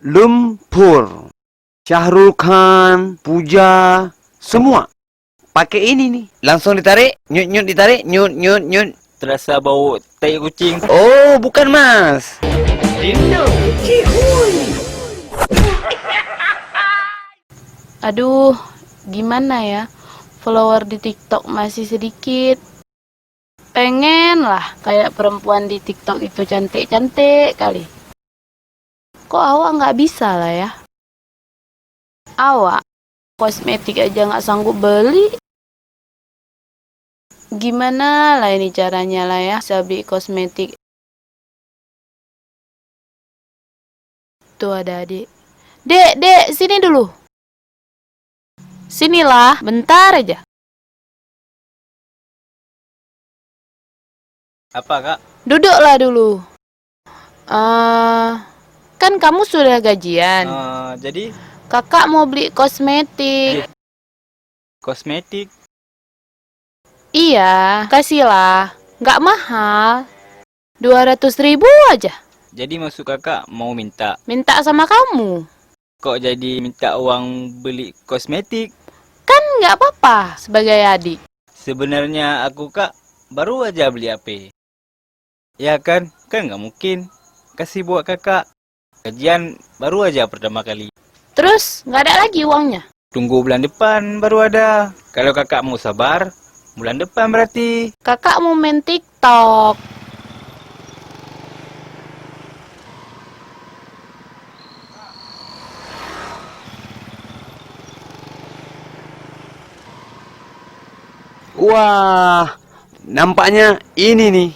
lumpur. Syahrul Khan, Puja, semua pakai ini nih. Langsung ditarik, nyut nyut ditarik, nyut nyut nyut. Terasa bau tai kucing. Oh, bukan mas. Aduh, gimana ya? Follower di TikTok masih sedikit. Pengen lah kayak perempuan di TikTok itu cantik-cantik kali. Kok awak nggak bisa lah ya? Awak kosmetik aja nggak sanggup beli. Gimana lah ini caranya lah ya bisa beli kosmetik? Tuh ada adik. Dek, sini dulu. Sinilah, bentar aja. Apa, Kak? Duduklah dulu. Kan kamu sudah gajian. Jadi Kakak mau beli kosmetik. kosmetik. Iya, kasihlah. Nggak mahal. 200.000 aja. Jadi maksud Kakak mau minta. Minta sama kamu. Kok jadi minta uang beli kosmetik? Kan nggak apa-apa sebagai adik. Sebenarnya aku, Kak, baru aja beli HP. Ya kan? Kan nggak mungkin kasih buat Kakak. Gajian baru aja pertama kali. Terus nggak ada lagi uangnya. Tunggu bulan depan baru ada. Kalau Kakak mau sabar, bulan depan berarti. Kakak mau main TikTok. Wah, nampaknya ini nih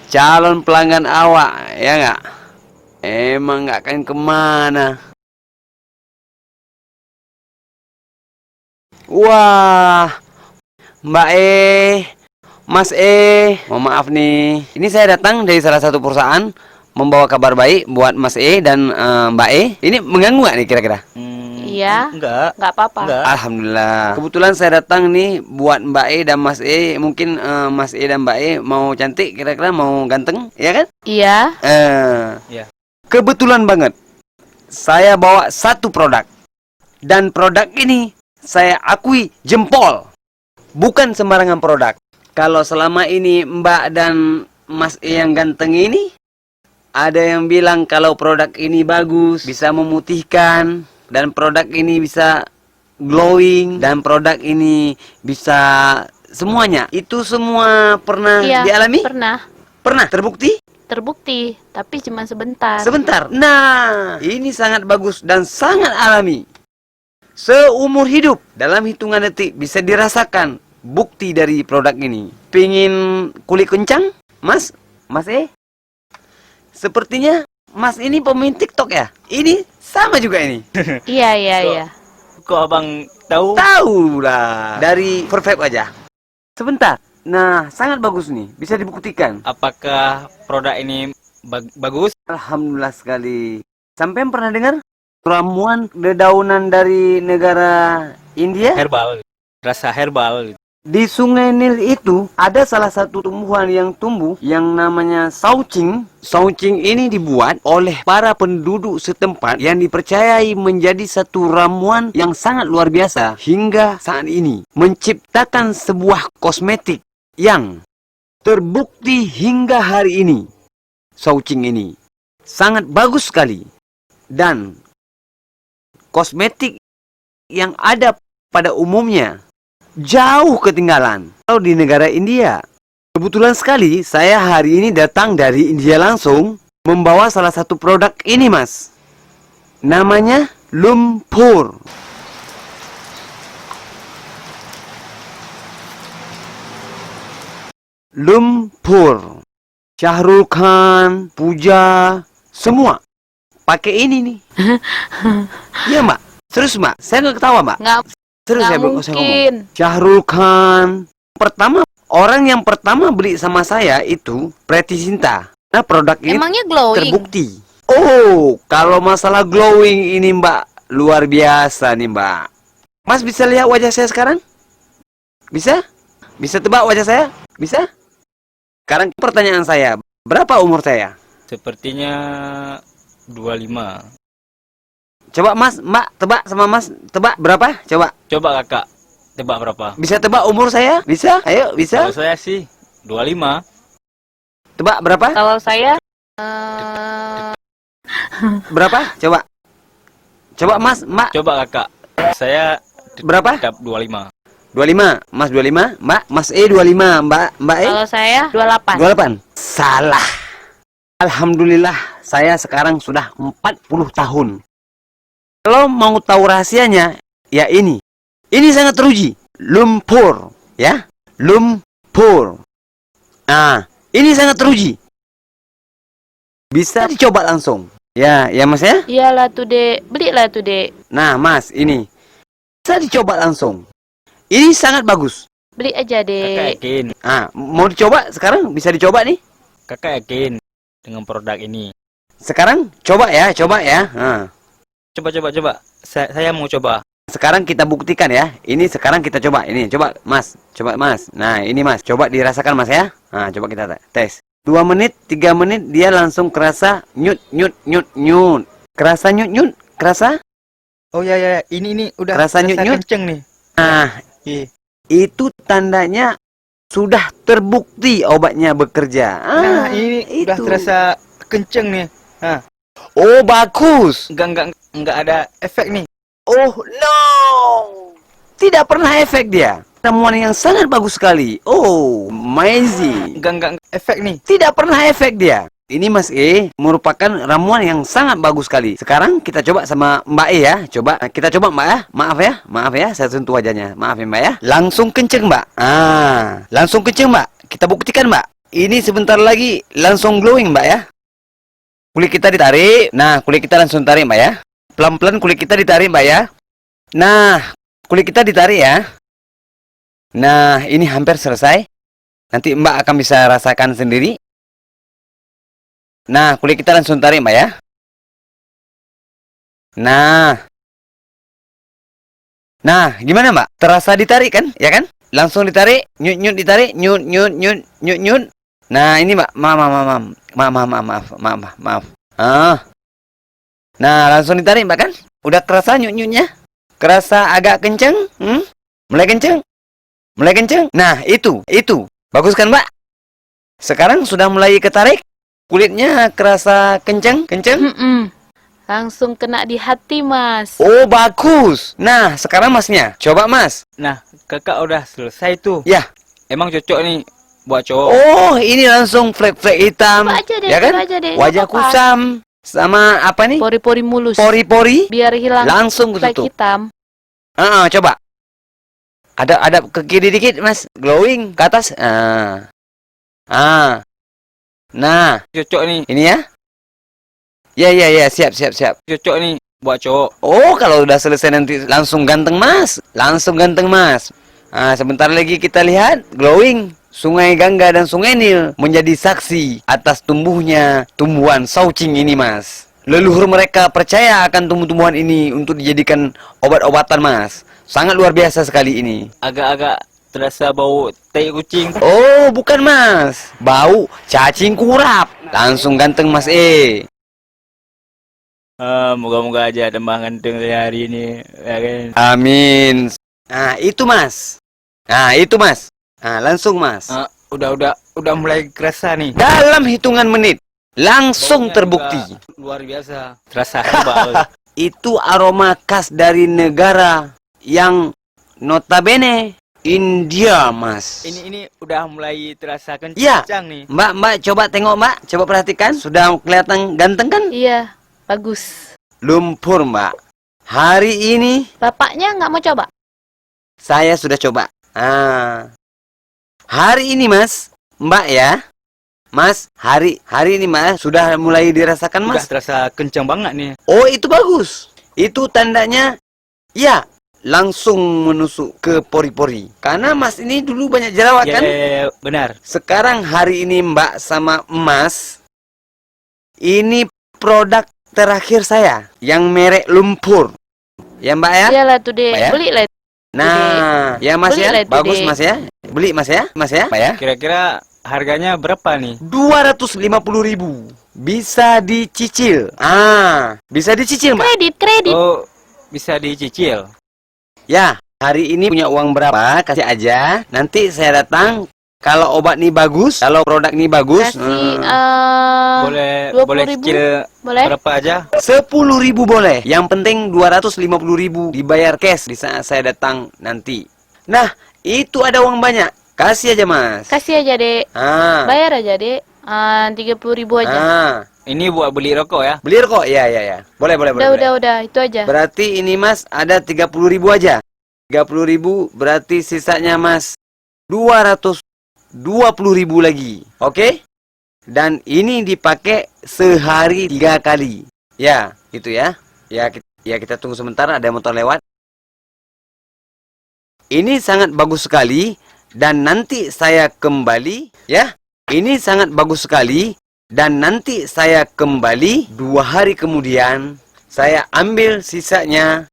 calon pelanggan awak, ya nggak? Emang nggak akan kemana. Wah, Mbak Mas mohon maaf nih. Ini saya datang dari salah satu perusahaan membawa kabar baik buat Mas dan Mbak Ini mengganggu nggak nih kira-kira? Iya. Enggak. Nggak apa-apa. Enggak. Alhamdulillah. Kebetulan saya datang nih buat Mbak dan Mas Mungkin Mas dan Mbak mau cantik, kira-kira mau ganteng, ya kan? Iya. Iya. Kebetulan banget. Saya bawa satu produk. Dan produk ini saya akui jempol. Bukan sembarangan produk. Kalau selama ini Mbak dan Mas yang ganteng ini, ada yang bilang kalau produk ini bagus, bisa memutihkan, dan produk ini bisa glowing, dan produk ini bisa semuanya. Itu semua pernah Iya, dialami? pernah. Pernah terbukti? Terbukti, tapi cuma sebentar. Sebentar. Nah, ini sangat bagus dan sangat alami. Seumur hidup, dalam hitungan detik bisa dirasakan bukti dari produk ini. Pingin kulit kencang? Mas? Mas Sepertinya Mas ini pemain TikTok ya? Ini sama juga ini. Iya. Kok abang tahu? Tahu lah. Dari Perfect aja. Sebentar. Nah, sangat bagus nih. Bisa dibuktikan. Apakah produk ini bagus? Alhamdulillah sekali. Sampai pernah dengar ramuan dedaunan dari negara India? Herbal. Rasa herbal. Di Sungai Nil itu ada salah satu tumbuhan yang tumbuh yang namanya saucing. Saucing ini dibuat oleh para penduduk setempat yang dipercayai menjadi satu ramuan yang sangat luar biasa hingga saat ini. Menciptakan sebuah kosmetik yang terbukti hingga hari ini. Saucing ini sangat bagus sekali. Dan kosmetik yang ada pada umumnya jauh ketinggalan kalau di negara India. Kebetulan sekali saya hari ini datang dari India langsung membawa salah satu produk ini, Mas. Namanya lumpur. Lumpur. Syahrul Khan, Puja, semua pakai ini nih. Iya, Mbak. Terus, Mbak, saya nggak ketawa, Mbak. Nggak Terus saya mungkin. ngomong. Syahrul Khan. Orang yang pertama beli sama saya itu Preti Sinta. Nah, produk ini Emangnya glowing? terbukti. Oh, kalau masalah glowing ini, Mbak, luar biasa nih, Mbak. Mas bisa lihat wajah saya sekarang? Bisa? Bisa tebak wajah saya? Bisa? Sekarang pertanyaan saya, berapa umur saya? Sepertinya 25. Coba Mas, Mbak, tebak sama Mas, tebak berapa? Coba. Coba kakak, tebak berapa? Bisa tebak umur saya? Bisa? Ayo, bisa? Kalau saya sih 25. Tebak berapa? Kalau saya Berapa? Coba. Coba Mas, Mbak, Coba kakak, saya berapa? tetap 25. 25. Mas 25, Mbak. Mas 25, Mbak kalau saya 28. 28. Salah. Alhamdulillah, saya sekarang sudah 40 tahun. Kalau mau tahu rahasianya, ya ini. Ini sangat teruji. Lumpur, ya. Lumpur. Nah, ini sangat teruji. Bisa dicoba langsung. Ya, ya Mas ya. Iyalah tuh dek, belilah tuh dek. Nah, Mas, ini. Bisa dicoba langsung. Ini sangat bagus. Beli aja Kakak dek. yakin? Ah, mau dicoba sekarang? Bisa dicoba nih. Kakak yakin dengan produk ini? Sekarang coba ya, coba ya. Nah, Coba. Saya mau coba. sekarang kita buktikan ya. Ini sekarang kita coba. Ini coba Mas, coba Mas. Nah, ini Mas, coba dirasakan Mas ya. Nah, coba kita tes. 2 menit, 3 menit dia langsung kerasa nyut nyut nyut nyut. Kerasa nyut nyut, kerasa? Oh ya, ini udah Kerasa nyut-nyut? kenceng nih. Nah, Ih, itu tandanya sudah terbukti obatnya bekerja. nah ini udah itu. terasa kenceng nih. Oh, bagus. Enggak ada efek nih. Oh, no. Tidak pernah efek dia. Ramuan yang sangat bagus sekali. Oh, amazing. Enggak efek nih. Tidak pernah efek dia. Ini Mas E merupakan ramuan yang sangat bagus sekali. Sekarang kita coba sama Mbak E ya. Coba kita coba Mbak ya. Maaf ya, saya sentuh wajahnya. Maaf ya Mbak ya. Langsung kenceng Mbak. Ah, langsung kenceng Mbak. Kita buktikan Mbak. Ini sebentar lagi langsung glowing Mbak ya. Kulit kita ditarik. Nah, kulit kita langsung tarik Mbak ya. Pelan-pelan kulit kita ditarik Mbak ya. Nah, kulit kita ditarik ya. Nah, ini hampir selesai. Nanti Mbak akan bisa rasakan sendiri. Nah, kulit kita langsung tarik Mbak ya. Nah, gimana Mbak? Terasa ditarik kan? Ya kan? Langsung ditarik, nyut ditarik, nyut. Nah, ini Mbak, maaf. Ah. Nah, langsung ditarik Mbak kan? Udah kerasa nyut-nyutnya? Kerasa agak kenceng? Mulai kenceng? Nah, itu. Bagus kan Mbak? Sekarang sudah mulai ketarik? Kulitnya kerasa kenceng? Langsung kena di hati mas. Oh, bagus. Nah, sekarang Masnya. Coba Mas. Nah, kakak udah selesai tuh. Ya. Emang cocok nih buat cowok. Oh, ini langsung flek-flek hitam. Coba aja deh, Ya kan? coba aja deh, Wajah nggak apa-apa. kusam. Sama apa nih? Pori-pori mulus. Pori-pori. Biar hilang Langsung flek ketutup. hitam. Coba. Ada ke kiri dikit, Mas. Glowing ke atas. Nah, Cocok nih. ini ya. Ya, siap. Cocok nih buat cowok. Oh, kalau udah selesai nanti langsung ganteng, Mas. Sebentar lagi kita lihat glowing. Sungai Gangga dan Sungai Nil menjadi saksi atas tumbuhnya tumbuhan Shaoqing ini, Mas. Leluhur mereka percaya akan tumbuh-tumbuhan ini untuk dijadikan obat-obatan, Mas. Sangat luar biasa sekali ini. Agak-agak terasa bau tai kucing. Oh, bukan Mas. Bau cacing kurap. Langsung ganteng Mas E. Moga-moga aja tambah ganteng hari ini, ya kan? Amin. Nah, itu Mas. Nah, langsung Mas. Udah mulai kerasa nih. Dalam hitungan menit langsung Baunya terbukti. juga luar biasa. Terasa hebat. Itu aroma khas dari negara yang notabene India, Mas. Ini udah mulai terasa kencang Ya. nih. Mbak, coba tengok Mbak. Coba perhatikan. Sudah kelihatan ganteng kan? Iya, bagus. Lumpur, Mbak. Hari ini Bapaknya nggak mau coba? saya sudah coba. Hari ini Mas, Mbak ya. Mas, hari ini Mas sudah mulai dirasakan Udah Mas. terasa kencang banget nih. Oh, itu bagus. Itu tandanya ya langsung menusuk ke pori-pori. Karena Mas ini dulu banyak jerawat kan? Ya, benar. Sekarang hari ini Mbak sama Mas, ini produk terakhir saya yang merek Lumpur. Ya Mbak ya? Iyalah tuh dek, Pak ya? beli lah. Nah, ya Mas Beli ya, lah itu, bagus Dek. Mas ya. Beli Mas ya, Pak ya. Kira-kira harganya berapa nih? 250.000. bisa dicicil. Bisa dicicil, Mbak. Kredit. Oh, bisa dicicil. Ya, hari ini punya uang berapa? Kasih aja. Nanti saya datang. Kalau obat nih bagus, kalau produk nih bagus, Kasih Boleh 20.000? boleh cicil Boleh? berapa aja? 10.000 boleh. Yang penting 250.000 dibayar cash di saat saya datang nanti. Nah, itu ada uang banyak. Kasih aja, Mas. Kasih aja, Dek. Bayar aja, Dek. 30.000 aja. Ini buat beli rokok ya? Beli kok? Ya. Boleh. Udah, itu aja. Berarti ini Mas ada 30.000 aja. 30.000 berarti sisanya Mas 220.000 lagi. Oke? Dan ini dipakai sehari 3 kali. Ya, itu ya. Ya, kita tunggu sebentar, ada motor lewat. Ini sangat bagus sekali dan nanti saya kembali ya. Ini sangat bagus sekali dan nanti saya kembali 2 hari kemudian. Saya ambil sisanya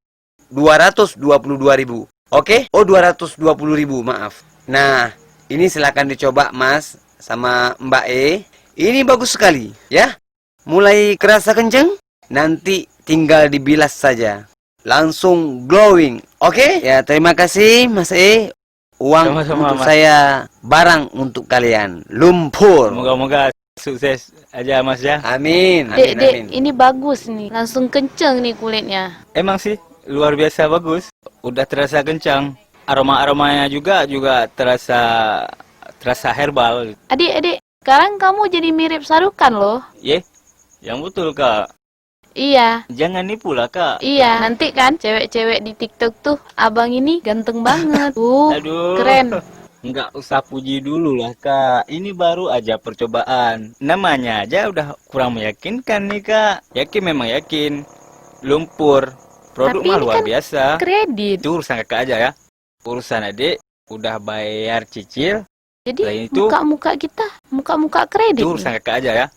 222.000. Oke? Oh, 220.000, maaf. Nah, ini silakan dicoba Mas sama Mbak E. Ini bagus sekali ya. Mulai kerasa kenceng, nanti tinggal dibilas saja. Langsung glowing. Oke? Ya, terima kasih Mas E. Uang Sama-sama, untuk Mas. saya, barang untuk kalian. Lumpur. Moga-moga sukses aja Mas ya. Amin. Dek, ini bagus nih. Langsung kenceng nih kulitnya. Emang sih luar biasa bagus. Udah terasa kencang. Aroma-aromanya juga terasa herbal. Adik, sekarang kamu jadi mirip Sarukan loh. Yang betul Kak. Iya. Jangan nipu lah Kak. Iya, nanti kan cewek-cewek di TikTok tuh, abang ini ganteng banget. Aduh. Keren. Nggak usah puji dulu lah Kak. Ini baru aja percobaan. Namanya aja udah kurang meyakinkan nih Kak. Yakin memang yakin. Lumpur. Produk Tapi mah ini luar kan biasa. Kredit. Itu urusan kakak aja ya. Urusan adik udah bayar cicil. Jadi Selain itu- muka-muka kita, muka-muka kredit. Itu urusan kakak aja ya.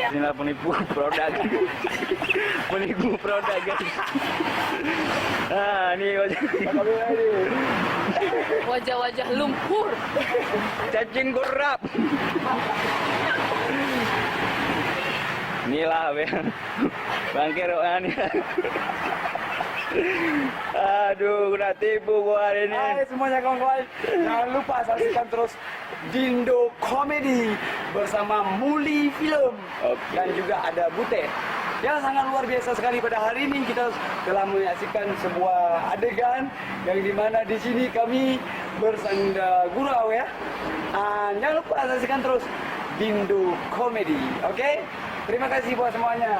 Inilah penipu produk. Penipu produk guys. Ini wajah. Wajah-wajah lumpur. Cacing kurap. Inilah bangke rohani. Aduh, kena tipu gua hari ini. Hai semuanya kawan-kawan, jangan lupa saksikan terus Dindo Comedy bersama Muli Film dan juga ada Butet. Yang sangat luar biasa sekali pada hari ini kita telah menyaksikan sebuah adegan yang dimana di sini kami bersanda gurau ya. Jangan lupa saksikan terus Dindo Comedy, oke? Terima kasih buat semuanya.